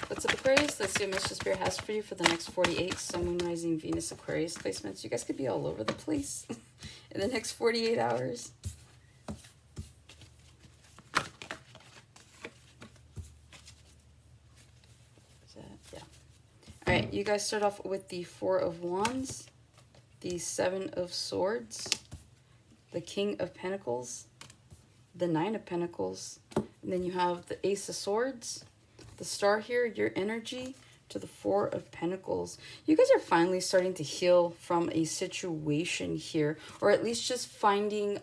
What's up, Aquarius? Let's see what Mr. Spirit has for you for the next 48 Sun, Moon, Rising, Venus, Aquarius placements. You guys could be all over the place in the next 48 hours. Yeah. All right, you guys start off with the Four of Wands, the Seven of Swords, the King of Pentacles, the Nine of Pentacles, and then you have the Ace of Swords, the Star here, your energy, to the Four of Pentacles. You guys are finally starting to heal from a situation here, or at least just finding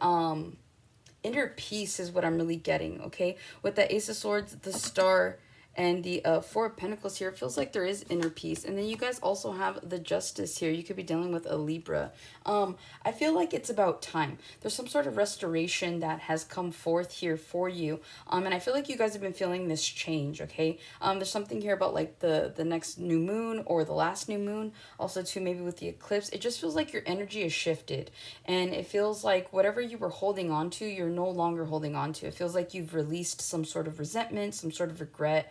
inner peace is what I'm really getting, okay? With the Ace of Swords, the Star, and the Four of Pentacles here, it feels like there is inner peace. And then you guys also have the Justice here. You could be dealing with a Libra. I feel like it's about time. There's some sort of restoration that has come forth here for you. And I feel like you guys have been feeling this change, okay? There's something here about like the next new moon or the last new moon. Also too, maybe with the eclipse. It just feels like your energy is shifted. And it feels like whatever you were holding on to, you're no longer holding on to. It feels like you've released some sort of resentment, some sort of regret.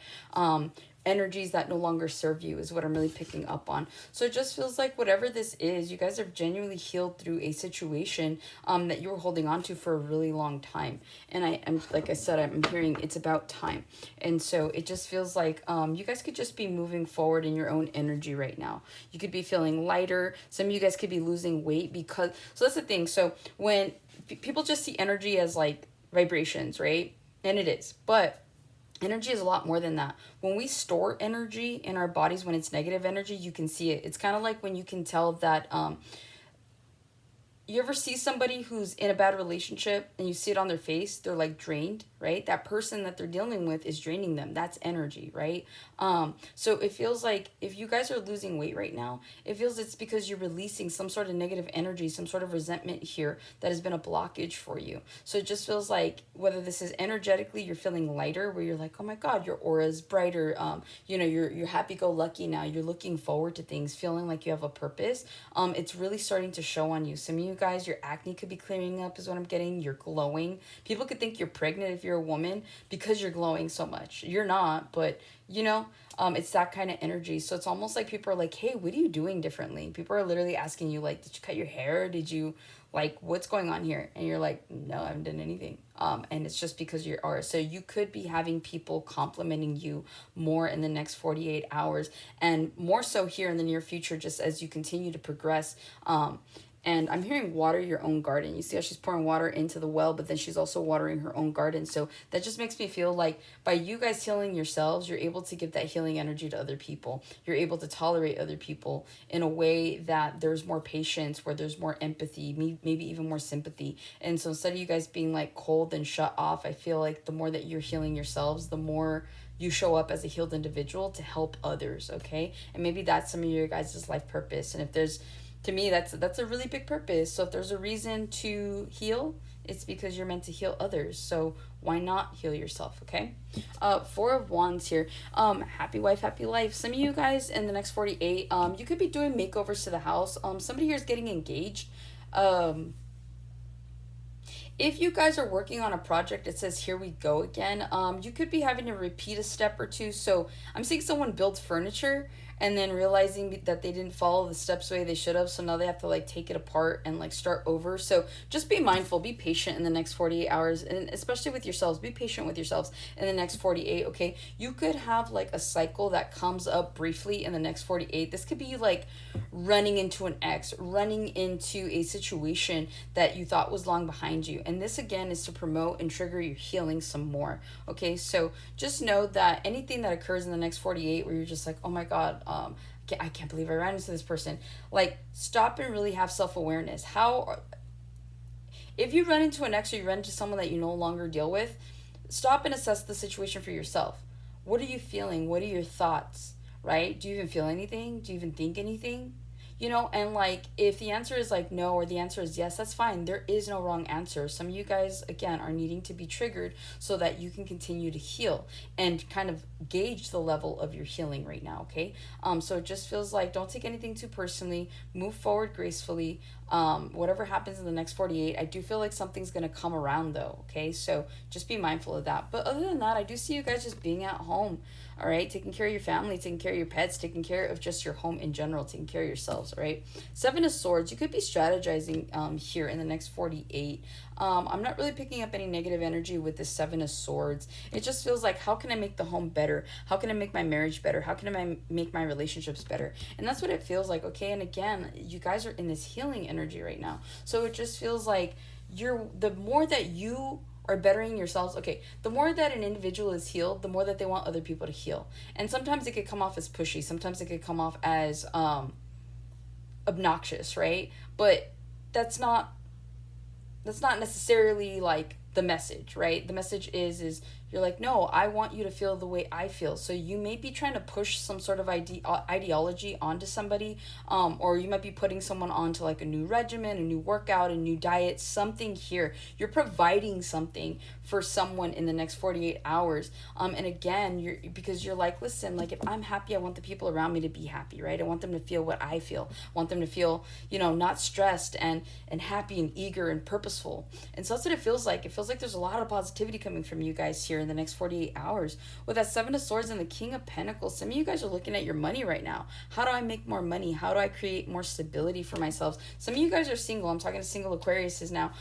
Energies that no longer serve you is what I'm really picking up on. So it just feels like whatever this is, you guys have genuinely healed through a situation that you were holding on to for a really long time. And I'm like I said, I'm hearing it's about time. And so it just feels like you guys could just be moving forward in your own energy right now. You could be feeling lighter. Some of you guys could be losing weight because, so that's the thing. So when people just see energy as like vibrations, right? And it is, but energy is a lot more than that. When we store energy in our bodies, when it's negative energy, you can see it. It's kind of like when you can tell that you ever see somebody who's in a bad relationship and you see it on their face, they're like drained, right? That person that they're dealing with is draining them. That's energy, right? So it feels like if you guys are losing weight right now, it feels it's because you're releasing some sort of negative energy, some sort of resentment here that has been a blockage for you. So it just feels like whether this is energetically, you're feeling lighter, where you're like, oh my God, your aura is brighter. You know, you're happy-go-lucky now. You're looking forward to things, feeling like you have a purpose. It's really starting to show on you. Some of you guys, your acne could be clearing up is what I'm getting. You're glowing. People could think you're pregnant if you're a woman because you're glowing so much. You're not, but you know, it's that kind of energy. So it's almost like people are like, hey, what are you doing differently? People are literally asking you like, did you cut your hair? Did you like, what's going on here? And you're like, no, I haven't done anything. And it's just because you are. So you could be having people complimenting you more in the next 48 hours and more so here in the near future, just as you continue to progress. And I'm hearing water your own garden. You see how she's pouring water into the well, but then she's also watering her own garden. So that just makes me feel like by you guys healing yourselves, you're able to give that healing energy to other people. You're able to tolerate other people in a way that there's more patience, where there's more empathy, maybe even more sympathy. And so instead of you guys being like cold and shut off, I feel like the more that you're healing yourselves, the more you show up as a healed individual to help others, okay? And maybe that's some of your guys' life purpose. And if there's, to me, that's a really big purpose. So if there's a reason to heal, it's because you're meant to heal others. So why not heal yourself, okay? Four of Wands here. Happy wife, happy life. Some of you guys in the next 48, you could be doing makeovers to the house. Somebody here is getting engaged. If you guys are working on a project, it says here we go again. You could be having to repeat a step or two. So I'm seeing someone build furniture and then realizing that they didn't follow the steps the way they should have. So now they have to like take it apart and like start over. So just be mindful, be patient in the next 48 hours. And especially with yourselves, be patient with yourselves in the next 48, okay? You could have like a cycle that comes up briefly in the next 48. This could be like running into an ex, running into a situation that you thought was long behind you. And this again is to promote and trigger your healing some more, okay? So just know that anything that occurs in the next 48 where you're just like, oh my God, I can't believe I ran into this person. Like, stop and really have self-awareness. If you run into an ex or you run into someone that you no longer deal with, stop and assess the situation for yourself. What are you feeling? What are your thoughts, right? Do you even feel anything? Do you even think anything? you know, and like if the answer is like no or the answer is yes, that's fine. There is no wrong answer. Some of you guys again are needing to be triggered so that you can continue to heal and kind of gauge the level of your healing right now, okay? So it just feels like don't take anything too personally, move forward gracefully. Whatever happens in the next 48, I do feel like something's gonna come around though, okay? So just be mindful of that. But other than that, I do see you guys just being at home, all right? Taking care of your family, taking care of your pets, taking care of just your home in general, taking care of yourselves, all right? Seven of Swords, you could be strategizing here in the next 48. I'm not really picking up any negative energy with the Seven of Swords. It just feels like, how can I make the home better? How can I make my marriage better? How can I make my relationships better? And that's what it feels like, okay? And again, you guys are in this healing energy right now. So it just feels like the more that you are bettering yourselves, okay, the more that an individual is healed, the more that they want other people to heal. And sometimes it could come off as pushy. Sometimes it could come off as obnoxious, right? But that's not necessarily like the message, right? The message is you're like, no, I want you to feel the way I feel. So you may be trying to push some sort of ideology onto somebody, or you might be putting someone onto like a new regimen, a new workout, a new diet, something here. You're providing something for someone in the next 48 hours. And again, because you're like, listen, like if I'm happy, I want the people around me to be happy, right? I want them to feel what I feel. I want them to feel, not stressed and happy and eager and purposeful. And so that's what it feels like. It feels like there's a lot of positivity coming from you guys here in the next 48 hours. With that Seven of Swords and the King of Pentacles, some of you guys are looking at your money right now. How do I make more money? How do I create more stability for myself? Some of you guys are single. I'm talking to single Aquariuses now,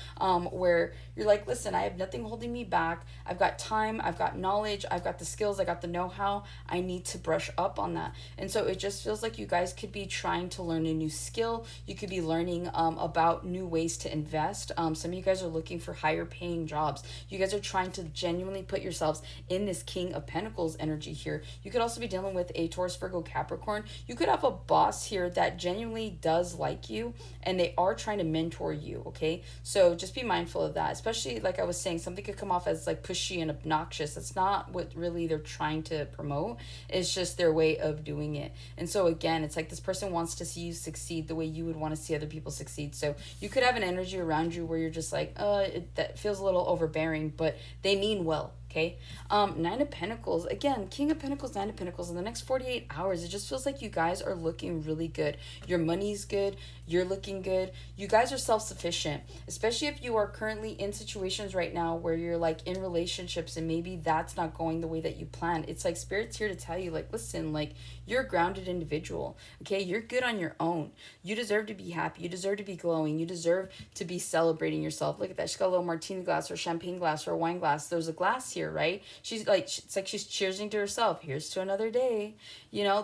where you're like, listen, I have nothing holding me back. I've got time. I've got knowledge. I've got the skills. I got the know-how. I need to brush up on that. And so it just feels like you guys could be trying to learn a new skill. You could be learning about new ways to invest. Some of you guys are looking for higher paying jobs. You guys are trying to genuinely put yourselves in this King of Pentacles energy here. You could also be dealing with a Taurus, Virgo, Capricorn. You could have a boss here that genuinely does like you and they are trying to mentor you, okay? So just be mindful of that, especially like I was saying, something could come off as like pushy and obnoxious. That's not what really they're trying to promote. It's just their way of doing it. And so again, it's like this person wants to see you succeed the way you would want to see other people succeed. So you could have an energy around you where you're just like, that feels a little overbearing, but they mean well. Okay. Nine of Pentacles. Again, King of Pentacles, Nine of Pentacles. In the next 48 hours, it just feels like you guys are looking really good. Your money's good. You're looking good. You guys are self-sufficient, especially if you are currently in situations right now where you're like in relationships and maybe that's not going the way that you planned. It's like Spirit's here to tell you, like, listen, like you're a grounded individual. Okay. You're good on your own. You deserve to be happy. You deserve to be glowing. You deserve to be celebrating yourself. Look at that. She's got a little martini glass or champagne glass or a wine glass. There's a glass here, right? She's like, it's like she's cheersing to herself. Here's to another day.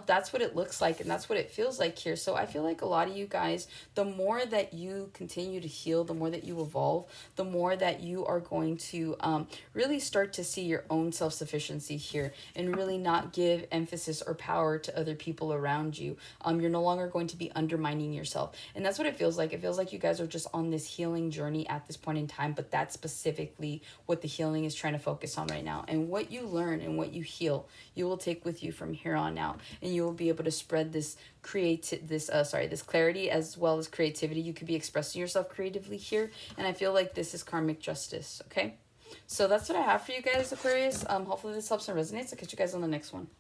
That's what it looks like and that's what it feels like here. So I feel like a lot of you guys, the more that you continue to heal, the more that you evolve, the more that you are going to really start to see your own self-sufficiency here and really not give emphasis or power to other people around you. You're no longer going to be undermining yourself. And that's what it feels like. It feels like you guys are just on this healing journey at this point in time, but that's specifically what the healing is trying to focus on right now. And what you learn and what you heal, you will take with you from here on out, and you will be able to spread this clarity as well as creativity. You could be expressing yourself creatively here, and I feel like this is karmic justice. Okay, so that's what I have for you guys, Aquarius. Hopefully this helps and resonates. I'll catch you guys on the next one.